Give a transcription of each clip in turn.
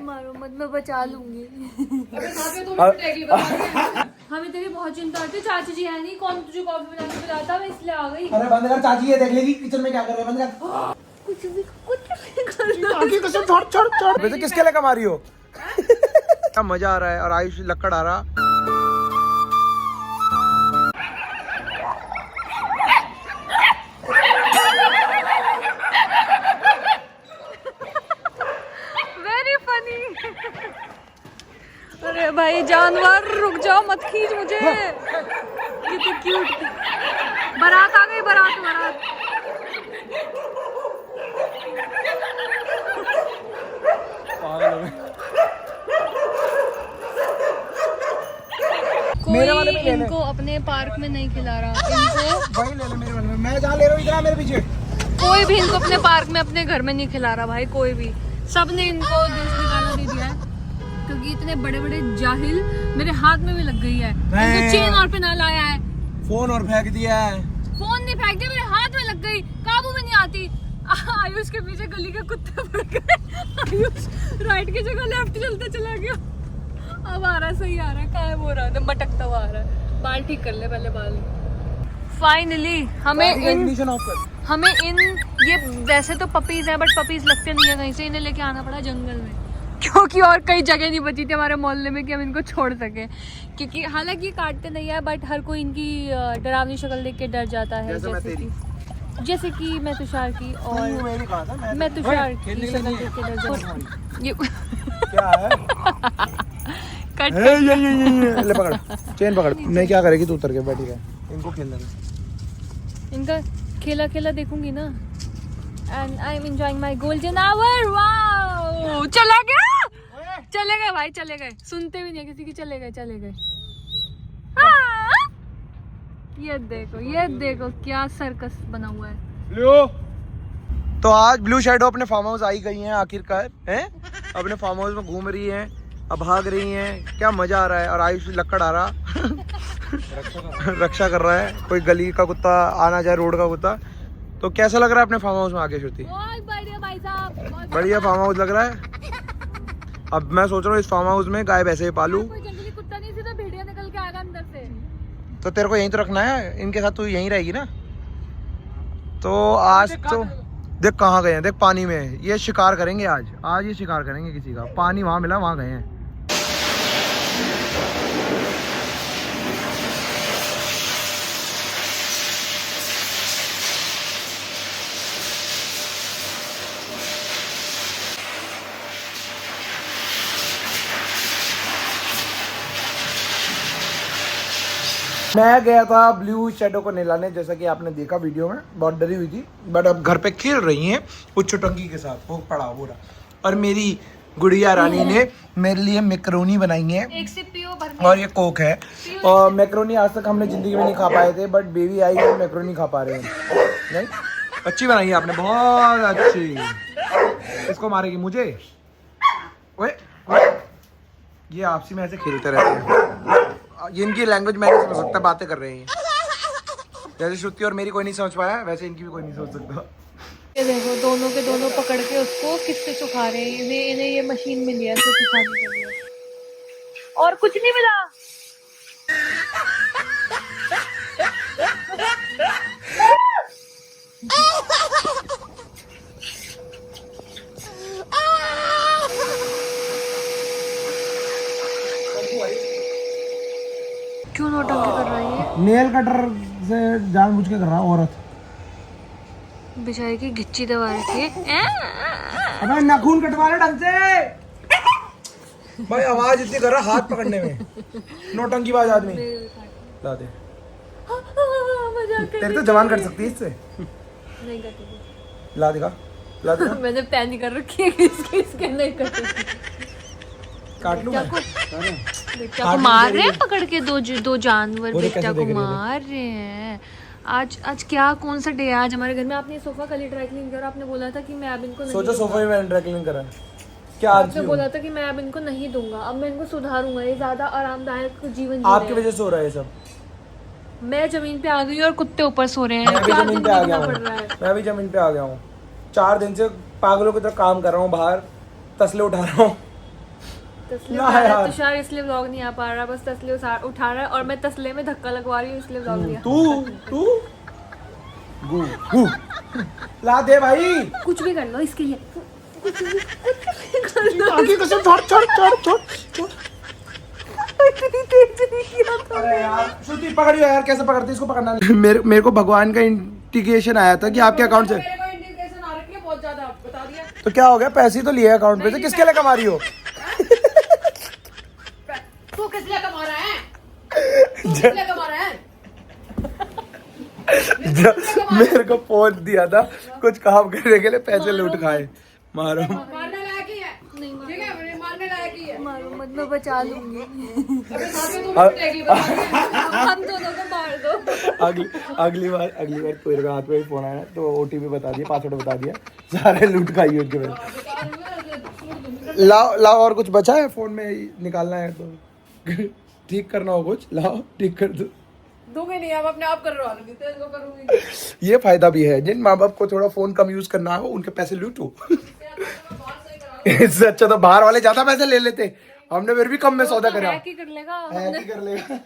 मारो मत, मैं बचा लूंगी। हमें तेरी बहुत चिंता होती है। चाची जी है नहीं, कौन तुझे कॉफी बना के पिलाता, मैं इसलिए आ गई। अरे बंद कर, चाची ये देख लेगी किचन में क्या कर रहे हैं। बंद कर। कुछ भी करना। आगे कसम, छोड़ छोड़ छोड़। वैसे किसके लिए कमा रही हो? क्या मजा आ रहा है। और आयुष लक्कड़ आ रहा। Very funny. अरे भाई जानवर रुक जाओ, मत खींच मुझे। कितनी क्यूट। बारात आ गई, बारात बारात। कोई इनको अपने पार्क में नहीं खिला रहा। इनको वही ले ले मेरे वाले में। मैं जहाँ ले रहा हूँ इधर मेरे पीछे। कोई भी इनको अपने पार्क में अपने घर में नहीं खिला रहा भाई, कोई भी। सबने इनको दिल से निकाला दे दिया है क्योंकि इतने बड़े बड़े जाहिल। मेरे हाथ में भी लग गई है। इनको चेन और पहना लाया है, फोन और फेंक दिया है। फोन नहीं फेंक दिया, मेरे हाथ में लग गई, काबू में नहीं आती। आयुष के पीछे गली के कुत्ते पड़ गए। आयुष राइट की जगह लेफ्ट चलता चला गया। अब आ रहा है, सही आ रहा है, कायम हो रहा है, मटकता हुआ आ रहा है। बाल ठीक कर ले पहले बाल। फाइनली हमें इन ये वैसे तो पपीज हैं बट पपीज लगते नहीं है कहीं से। इन्हें लेके आना पड़ा जंगल में क्योंकि और कई जगह नहीं बची थी हमारे मोहल्ले में कि हम इनको छोड़ सके। क्योंकि हालांकि ये काटते नहीं है बट हर कोई इनकी डरावनी शक्ल देख के डर जाता है। जैसे कि मैं तुषार की, और मैं तुषार की शक्ल देख के डर जाती हूँ। क्या है? कट ये ले पकड़, चेन पकड़। नहीं क्या करेगी तू, उतर के बैठी है। इनको खेलने दे। इनका खेला खेला देखूंगी ना। And I am enjoying my golden hour. Wow, चला गया। चले गए भाई, चले गए। सुनते भी नहीं किसी की। चले गए, चले गए। ये देखो क्या सर्कस बना हुआ है। लो तो आज ब्लू शैडो अपने फार्म हाउस आई गई हैं आखिरकार। हैं अपने फार्म हाउस में घूम रही हैं, अब भाग रही हैं। क्या मजा आ रहा है। और आयुष लक्कड़ आ रहा। रक्षा कर रहा है। कोई गली का कुत्ता आना जाए, रोड का कुत्ता। तो कैसा लग रहा है अपने फार्म हाउस में आके श्रुति? बहुत बढ़िया भाई साहब, बढ़िया फार्म हाउस लग रहा है। अब मैं सोच रहा हूँ इस फार्म हाउस में गाय वैसे ही पालू। कोई जंगली कुत्ता नहीं, सीधा भेड़िया निकल के आएगा अंदर से। तो तेरे को यहीं तो रखना है, इनके साथ तू यहीं रहेगी ना। तो आज तो देख कहाँ गए हैं, देख पानी में। ये शिकार करेंगे आज ये शिकार करेंगे किसी का। पानी वहाँ मिला, वहाँ गए हैं। मैं गया था ब्लू शैडो को नहलाने, जैसा कि आपने देखा वीडियो में। बहुत डरी हुई थी बट अब घर पे खेल रही हैं उच्च टंकी के साथ। वो पड़ा पूरा। और मेरी गुड़िया रानी ने मेरे लिए मैक्रोनी बनाई है। एक से पियो भर। और ये कोक है। और मैक्रोनी आज तक हमने जिंदगी में नहीं खा पाए थे बट बेबी आई है, मैक्रोनी खा पा रहे हैं। नहीं अच्छी बनाई है आपने, बहुत अच्छी। इसको मारेगी मुझे। ओए ये आपसी में ऐसे खेलते रहते हैं। ये इनकी लैंग्वेज मैं नहीं समझ सकता, बातें कर रहे हैं। जैसे श्रुति और मेरी कोई नहीं समझ पाया, वैसे इनकी भी कोई नहीं समझ सकता। ये देखो दोनों के दोनों पकड़ के उसको किससे सुखा रहे हैं। इन्हें ये मशीन मिली है सुखाने के लिए, और कुछ नहीं मिला। क्यों नौटंकी कर रही है? नेल कटर से जानबूझ के कर रहा औरत। बेचारी की गिच्ची दबा रखी है। अबे नाखून कटवा ले ढंग से। भाई आवाज इतनी कर रहा हाथ पकड़ने में। नौटंकी बाज आदमी। ला दे। तेरे तो जवान कर सकती है इससे। नहीं करती। ला देगा, ला देगा। मैंने पैनी कर रखी है इसके नहीं कर सकती। काट लूं मैं? बेटा को मार रहे हैं पकड़ के। दो जानवर बेटा को मार रहे हैं। आज क्या कौन सा डे है आज हमारे घर में? आपने सोफा कल ही ड्राई क्लीन किया, आपने बोला था कि मैं अब इनको नहीं सोचो सोफा में ड्राई क्लीन करा क्या? आपने बोला था कि मैं अब इनको नहीं दूंगा, अब मैं इनको सुधारूंगा, ये ज्यादा आरामदायक जीवन जी आपकी वजह से हो रहा है ये सब। मैं जमीन पे आ गई और कुत्ते ऊपर सो रहे हैं। मैं भी क्या जमीन पे आ गया पड़ रहा है? हूँ। मैं भी जमीन पे आ गया हूँ। 4 दिन से पागलों की तरह काम कर रहा हूँ, बाहर तसले उठा रहा हूँ। तस्ले ना उठा रहा है, यार। तुषार इसलिए व्लॉग नहीं आ पा रहा, बस तस्ले उठा रहा है और मैं तस्ले में धक्का लगवा रही हूँ इसलिए व्लॉग नहीं आ तू गु गु ला दे भाई। कुछ भी कर लो इसके लिए। आगे कसम छोड़ छोड़ छोड़ छोड़ छोड़। इतनी तेज नहीं किया था। अरे यार श्रुति पकड़ियो यार, कैसे पकड़ते इसको, पकड़ना नहीं। मेरे को भगवान का इंडिकेशन आया था कि आपके अकाउंट से। मेरे को इंडिकेशन आ रखी है बहुत ज्यादा, बता दिया। तो क्या हो गया, पैसे तो लिए अकाउंट पे से, किसके लिए कमा रही हो? तू किस लिए कमा रहा है? तू किस लिए कमा रहा है? मेरे को फोन दिया था कुछ काम करने के लिए, पैसे लूट खाए। मारो मारने लायक ही है। नहीं ठीक है, मेरे मारने लायक ही है। मारो मत, मैं बचा लूंगी। अबे साथ में तुम पिटेगी, बता दे। हम दोनों को मार दो। अगली बार तेरे हाथ में फोन आया तो ओटीपी बता दिया, पासवर्ड बता दिया, सारे लूट खाई उनके मेरे। लाओ और कुछ बचा है फोन में निकालना है तो ठीक करना हो कुछ, लाओ ठीक कर दो। दूंगी नहीं, अब अपने आप करवा लूंगी, तेरे को करूंगी। ये फायदा भी है, जिन माँ बाप को थोड़ा फोन कम यूज करना हो उनके पैसे लूटो। इससे अच्छा तो बाहर वाले ज्यादा पैसे ले लेते, हमने फिर भी कम में सौदा करा। हैक ही कर लेगा। हैक ही कर लेगा।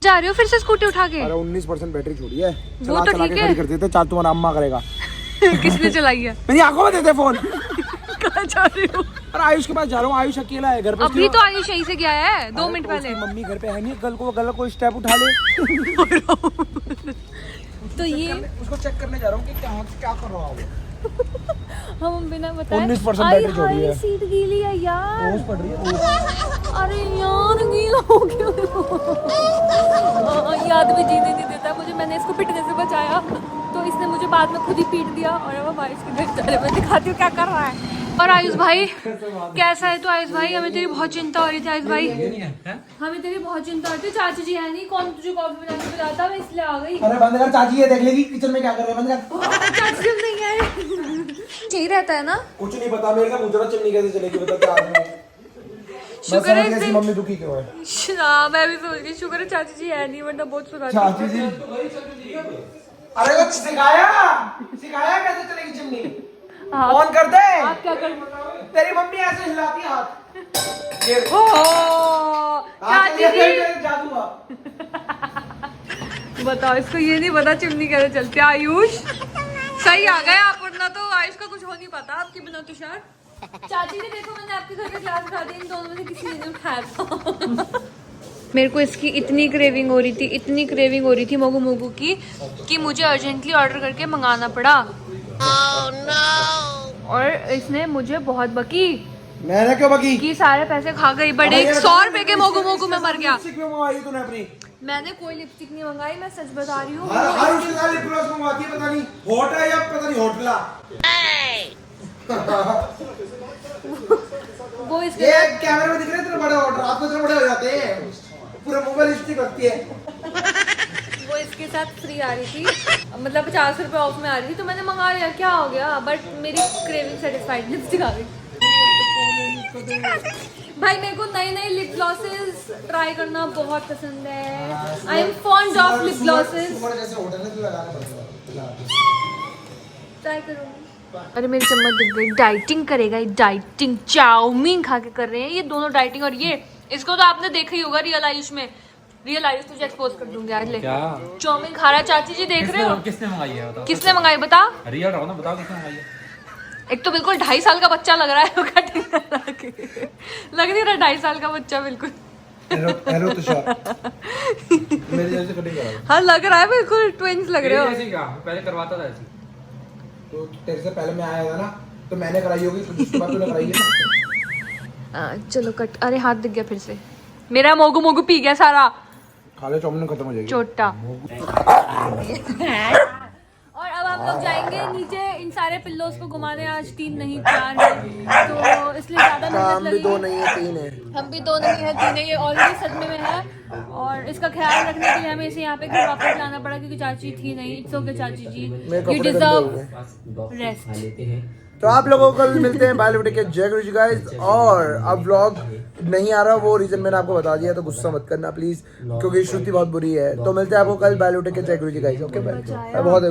जा रही हो फिर से स्कूटी उठा के? अरे 19% बैटरी छोड़ी है, वो चला तो चला ठीक के है। खड़ी कर देते, चार तुम्हारा अम्मा करेगा। किसने चलाई है? मेरी आंखों में देते फोन। कहाँ जा रही हो? अरे आयुष के पास जा रहा हूँ, आयुष अकेला है घर पे। अभी तो आयुष यहीं से गया है 2 मिनट पहले। मम्मी घर पे है नहीं, गल को स्टेप उठा ले। तो ये उसको चेक करने जा रहा हूँ कि क्या कर रहा हूँ। हम बिना बताए 19% आई बैटरी छोड़ी है। हाय, सीट गीली है यार। ओस पड़ रही है। अरे यार गीला हो गया। याद भी जीने नहीं देता मुझे, मैंने इसको पिटने से बचाया तो इसने मुझे बाद में खुद ही पीट दिया। और अब आयुष के घर चले, मैं दिखाती हूँ क्या कर रहा है। और आयुष भाई कैसा है? तो आयुष भाई हमें तेरी बहुत चिंता हो रही थी। आयुष भाई हमें तेरी बहुत चिंता हो रही थी। चाची जी है नहीं, कौन तुझे कॉफी बना के पिलाता, मैं इसलिए आ गई। अरे बंद कर, चाची ये देख लेगी किचन में क्या कर रहे हैं, बंद कर। चाची जी नहीं है। चाहिए रहता है ना। कुछ नहीं पता, मेरे का पूछ रहा चिमनी कैसे चलेगी, बता क्या आदमी। शुक्र है इस दिन मम्मी दुखी क्यों है? हाँ, मैं भी सोच रही, शुक्र है चाची जी है नहीं, वरना बहुत सुना। चाची जी, अरे वो सिखाया कैसे चलेगी चिमनी, ऑन कर दे। आप क्या कर? तेरी मम्मी ऐसे हिलाती हाथ। चाची जी जादू हुआ। बताओ, इसको ये नहीं पता चिमनी कैसे चलती है। आयुष सही आ गए आप, वरना तो आयुष का कुछ हो नहीं पाता आपके बिना। तुषार चाची जी देखो, मैंने आपके घर पे क्लास खा दी, इन दोनों में से किसी ने नहीं उठाया था। मेरे को इसकी इतनी क्रेविंग हो रही थी मोगू मोगू की, कि मुझे अर्जेंटली ऑर्डर करके मंगाना पड़ा। और इसने मुझे बहुत बकी। मैंने क्यों बकी? कि सारे पैसे खा गई। बड़े 100 रुपए के मोगू मोगू में मर गया। लिपस्टिक क्यों मंगवाई तूने अपनी? मैंने कोई लिपस्टिक नहीं मंगाई, मैं सच बता रही हूँ। हर उसके साथ लिप ग्लॉस मंगवाती है, पता नहीं होट है या पता नहीं होटला। वो इसके ये कैमरे में दिख रहे हैं इतने बड़े ऑर्डर, रात में इतने बड़े हो जाते हैं, पूरा मोबाइल लिपस्टिक लगती है। वो इसके साथ फ्री आ रही थी, मतलब 50 रुपए ऑफ में आ रही थी, तो मैंने मंगा लिया। क्या हो गया? बट मेरी क्रेविंग सेटिस्फाइड, लिपस्टिक आ गई। भाई मेरे को नए नए लिप ग्लॉसेस ट्राई करना बहुत पसंद है। I am fond of lip glosses. जैसे होटल में तो लगाना पड़ेगा। ट्राई करूंगी। अरे मेरी चम्मच दिख गई। डाइटिंग करेगा ये, डाइटिंग चाउमीन खा के कर रहे हैं ये दोनों डाइटिंग। और ये इसको तो आपने देखा ही होगा रियल आयुष में। रियल आयुष तुझे एक्सपोज कर दूंगी आज। ले चाउमीन खा रहा है। चाची जी देख रहे हो? किसने मंगाई है बताओ? किसने मंगाई बता? रियल रहो ना, बताओ किसने मंगाई है? एक तो बिल्कुल 2.5 साल का बच्चा लग रहा है वो कटिंग करा के। लग नहीं रहा 2.5 साल का बच्चा बिल्कुल। हेलो तुषार, मेरे जैसे कटिंग करा। हाँ लग रहा है बिल्कुल ट्विंस लग रहे हो। ऐसे क्या पहले करवाता था ऐसे? तो तेरे से पहले मैं आया था ना, तो मैंने कराई होगी, तो जिसके बाद तूने कराई है। चलो कट। अरे हाथ दिख गया फिर से मेरा। मोगू मोगू पी गया सारा। खा ले, चाउमीन खत्म हो जाएगी। चोटा। और अब आप लोग जाएंगे नीचे इन सारे पिल्लोस को घुमाने। आज 3 नहीं 4 है, तो इसलिए ज्यादा मेहनत लगेगी। 2 नहीं है 3 है। हम भी 2 नहीं है 3 है। ये ऑलरेडी सदमे में है और इसका ख्याल रखने के लिए हमें इसे यहाँ पे घर वापस लाना पड़ा, क्योंकि चाची थी नहीं। इट्स ओके चाची जी, यू डिजर्व रेस्ट। तो आप लोगों को कल मिलते हैं बालीवुड के जय गुरु जी गाइस। और अब व्लॉग नहीं आ रहा, वो रीजन मैंने आपको बता दिया, तो गुस्सा मत करना प्लीज, क्योंकि श्रुति बहुत बुरी है। तो मिलते हैं आपको कल बालीवुड के जय गुरु जी गाइस। Okay bye. बहुत